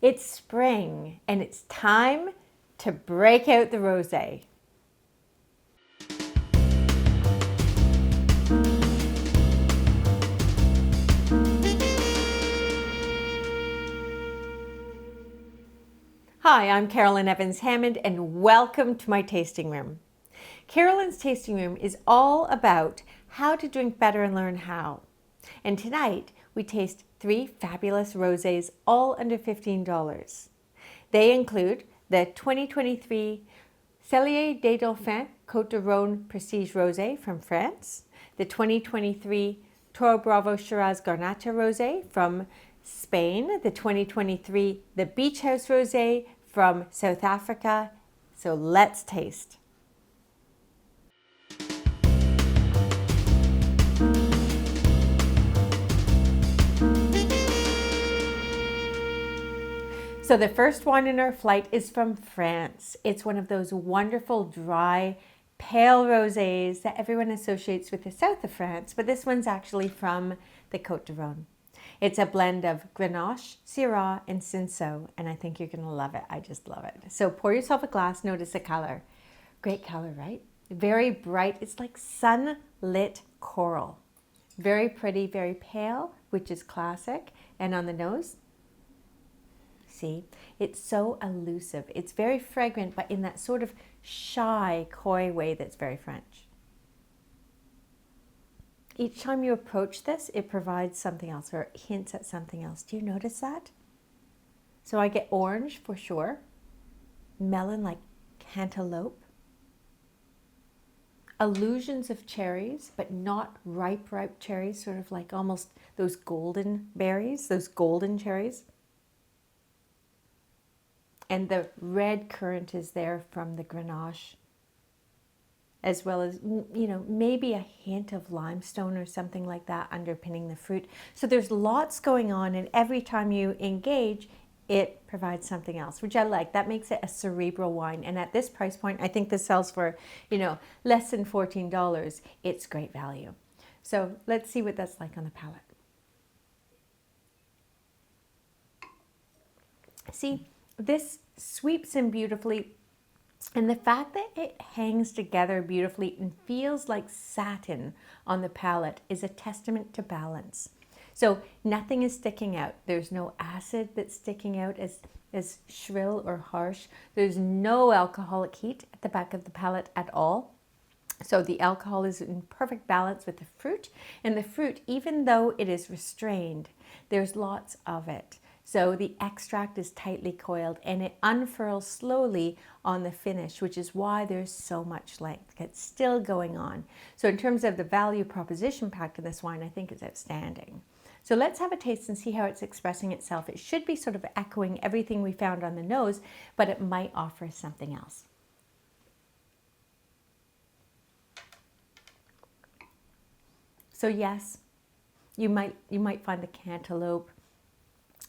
It's spring and it's time to break out the rosé. Hi, I'm Carolyn Evans-Hammond and welcome to my tasting room. Carolyn's tasting room is all about how to drink better and learn how. And tonight we taste 3 fabulous rosés, all under $15. They include the 2023 Cellier des Dauphins Côtes de Rhône Prestige Rosé from France, the 2023 Toro Shiraz Garnacha Rosé from Spain, the 2023 the Beachhouse Rosé from South Africa. So let's taste. So the first one in our flight is from France. It's one of those wonderful, dry, pale rosés that everyone associates with the south of France, but this one's actually from the Côtes de Rhône. It's a blend of Garnacha, Shiraz, and Cinsault, and I think you're going to love it. I just love it. So pour yourself a glass, notice the color. Great color, right? Very bright. It's like sunlit coral. Very pretty, very pale, which is classic. And on the nose, see, it's so elusive. It's very fragrant, but in that sort of shy, coy way that's very French. Each time you approach this, it provides something else or hints at something else. Do you notice that? So I get orange for sure, melon like cantaloupe, illusions of cherries, but not ripe cherries, sort of like almost those golden berries, those golden cherries. And the red currant is there from the Grenache, as well as, you know, maybe a hint of limestone or something like that underpinning the fruit. So there's lots going on, and every time you engage, it provides something else, which I like. That makes it a cerebral wine. And at this price point, I think this sells for, you know, less than $14. It's great value. So let's see what that's like on the palate. See, this sweeps in beautifully, and the fact that it hangs together beautifully and feels like satin on the palate is a testament to balance. So nothing is sticking out. There's no acid that's sticking out as shrill or harsh. There's no alcoholic heat at the back of the palate at all. So the alcohol is in perfect balance with the fruit, and the fruit, even though it is restrained, there's lots of it. So the extract is tightly coiled and it unfurls slowly on the finish, which is why there's so much length. It's still going on. So in terms of the value proposition packed in this wine, I think it's outstanding. So let's have a taste and see how it's expressing itself. It should be sort of echoing everything we found on the nose, but it might offer something else. So yes, you might find the cantaloupe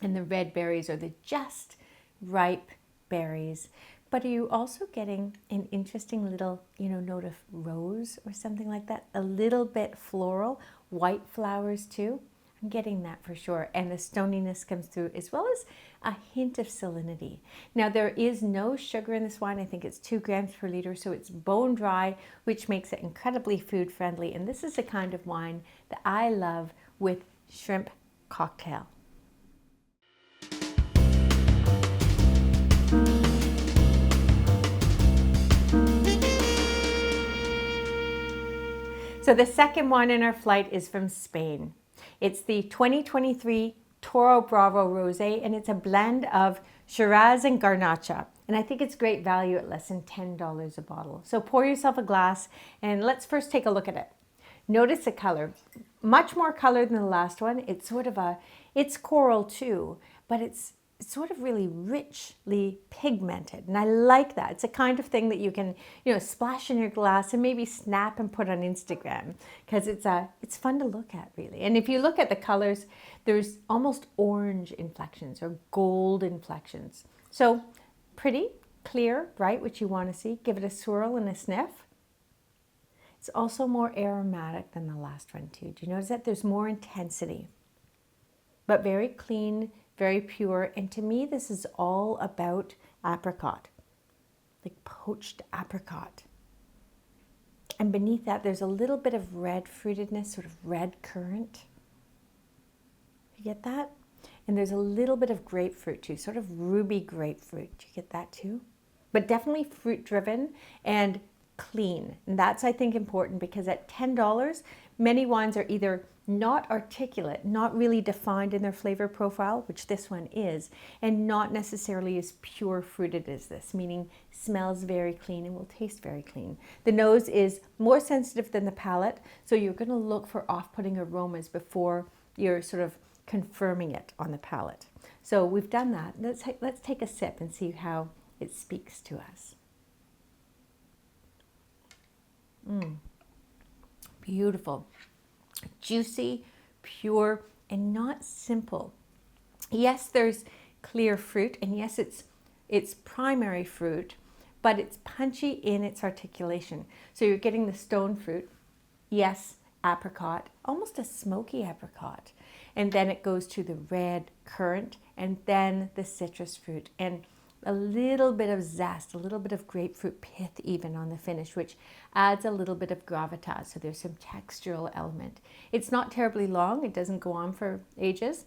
and the red berries are the just ripe berries. But are you also getting an interesting little, you know, note of rose or something like that? A little bit floral, white flowers too. I'm getting that for sure. And the stoniness comes through, as well as a hint of salinity. Now there is no sugar in this wine. I think it's 2 grams per liter. So it's bone dry, which makes it incredibly food friendly. And this is the kind of wine that I love with shrimp cocktail. So the second one in our flight is from Spain. It's the 2023 Toro Rosé, and it's a blend of Shiraz and Garnacha. And I think it's great value at less than $10 a bottle. So pour yourself a glass and let's first take a look at it. Notice the color. Much more color than the last one. It's sort of it's coral too, but it's sort of really richly pigmented, and I like that. It's a kind of thing that you can, you know, splash in your glass and maybe snap and put on Instagram, because it's fun to look at, really. And if you look at the colors, there's almost orange inflections or gold inflections. So pretty, clear, bright, which you want to see. Give it a swirl and a sniff. It's also more aromatic than the last one too. Do you notice that? There's more intensity, but very clean, very pure. And to me, this is all about apricot, like poached apricot. And beneath that, there's a little bit of red fruitedness, sort of red currant. You get that? And there's a little bit of grapefruit too, sort of ruby grapefruit. Do you get that too? But definitely fruit driven and clean. And that's, I think, important because at $10, many wines are either not articulate, not really defined in their flavor profile, which this one is, and not necessarily as pure fruited as this, meaning smells very clean and will taste very clean. The nose is more sensitive than the palate, so you're going to look for off-putting aromas before you're sort of confirming it on the palate. So we've done that. Let's take a sip and see how it speaks to us. Beautiful, juicy, pure, and not simple. Yes, there's clear fruit, and yes, it's primary fruit, but it's punchy in its articulation. So you're getting the stone fruit, yes, apricot, almost a smoky apricot, and then it goes to the red currant, and then the citrus fruit, and a little bit of zest, a little bit of grapefruit pith even on the finish, which adds a little bit of gravitas. So there's some textural element. It's not terribly long. It doesn't go on for ages,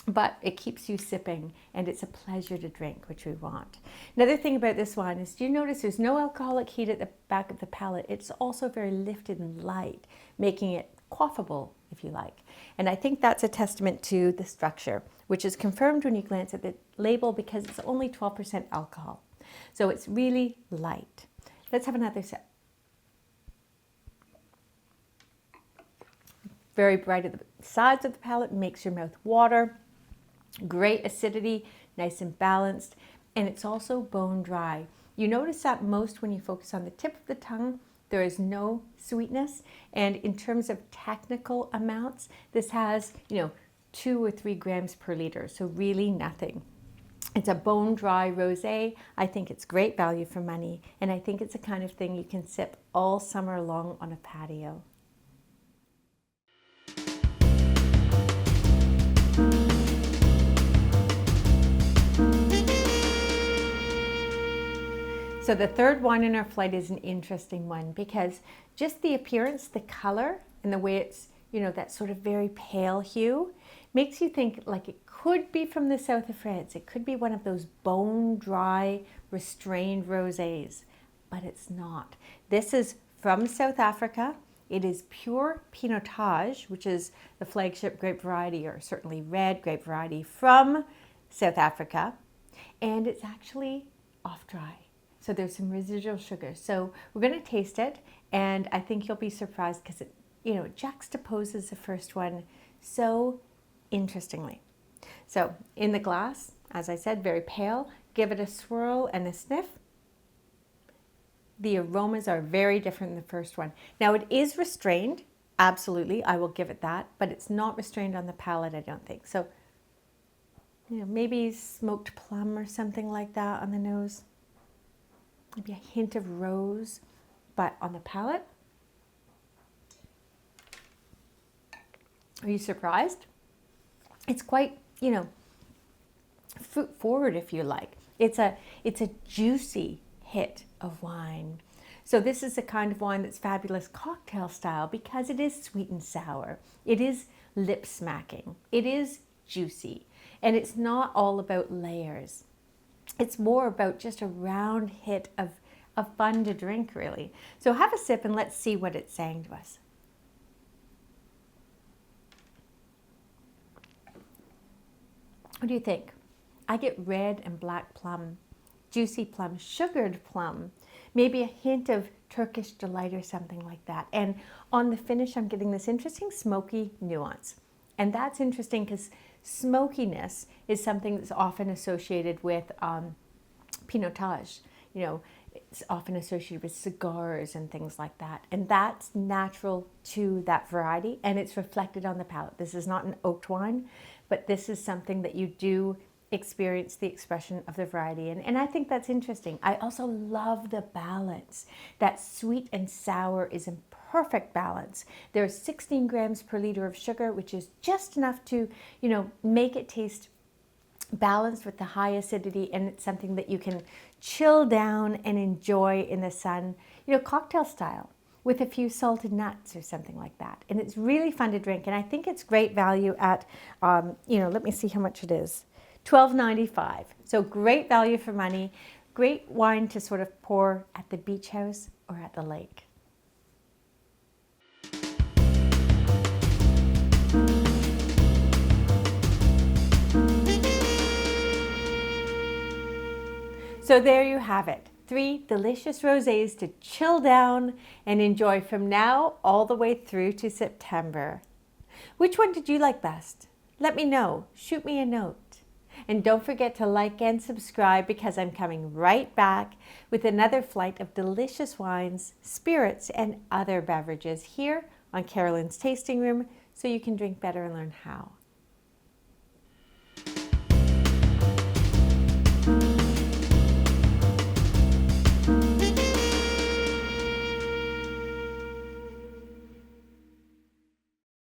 but it keeps you sipping and it's a pleasure to drink, which we want. Another thing about this wine is, do you notice there's no alcoholic heat at the back of the palate? It's also very lifted and light, making it quaffable, if you like. And I think that's a testament to the structure, which is confirmed when you glance at the label because it's only 12% alcohol. So it's really light. Let's have another sip. Very bright at the sides of the palate, makes your mouth water. Great acidity, nice and balanced. And it's also bone dry. You notice that most when you focus on the tip of the tongue. There is no sweetness. And in terms of technical amounts, this has, 2 or 3 grams per liter. So really nothing. It's a bone dry rosé. I think it's great value for money. And I think it's the kind of thing you can sip all summer long on a patio. So the third wine in our flight is an interesting one because just the appearance, the color, and the way it's, that sort of very pale hue makes you think like it could be from the south of France. It could be one of those bone dry, restrained rosés, but it's not. This is from South Africa. It is pure Pinotage, which is the flagship grape variety, or certainly red grape variety from South Africa. And it's actually off dry. So there's some residual sugar. So we're going to taste it, and I think you'll be surprised because it, it juxtaposes the first one so interestingly. So in the glass, as I said, very pale. Give it a swirl and a sniff. The aromas are very different than the first one. Now it is restrained, absolutely, I will give it that, but it's not restrained on the palate, I don't think. So, maybe smoked plum or something like that on the nose. Maybe a hint of rose, but on the palate. Are you surprised? It's quite, fruit forward, if you like. It's a juicy hit of wine. So this is the kind of wine that's fabulous cocktail style because it is sweet and sour. It is lip smacking. It is juicy. And it's not all about layers. It's more about just a round hit of fun to drink, really. So have a sip and let's see what it's saying to us. What do you think? I get red and black plum, juicy plum, sugared plum, maybe a hint of Turkish delight or something like that. And on the finish, I'm getting this interesting smoky nuance. And that's interesting because smokiness is something that's often associated with Pinotage. It's often associated with cigars and things like that. And that's natural to that variety, and it's reflected on the palate. This is not an oaked wine, but this is something that you do experience the expression of the variety. And I think that's interesting. I also love the balance. That sweet and sour is in perfect balance. There's 16 grams per liter of sugar, which is just enough to, make it taste balanced with the high acidity, and it's something that you can chill down and enjoy in the sun, you know, cocktail style with a few salted nuts or something like that. And it's really fun to drink, and I think it's great value at, you know, let me see how much it is. $12.95. So great value for money, great wine to sort of pour at the beach house or at the lake. So there you have it. 3 delicious rosés to chill down and enjoy from now all the way through to September. Which one did you like best? Let me know. Shoot me a note. And don't forget to like and subscribe, because I'm coming right back with another flight of delicious wines, spirits, and other beverages here on Carolyn's Tasting Room, so you can drink better and learn how.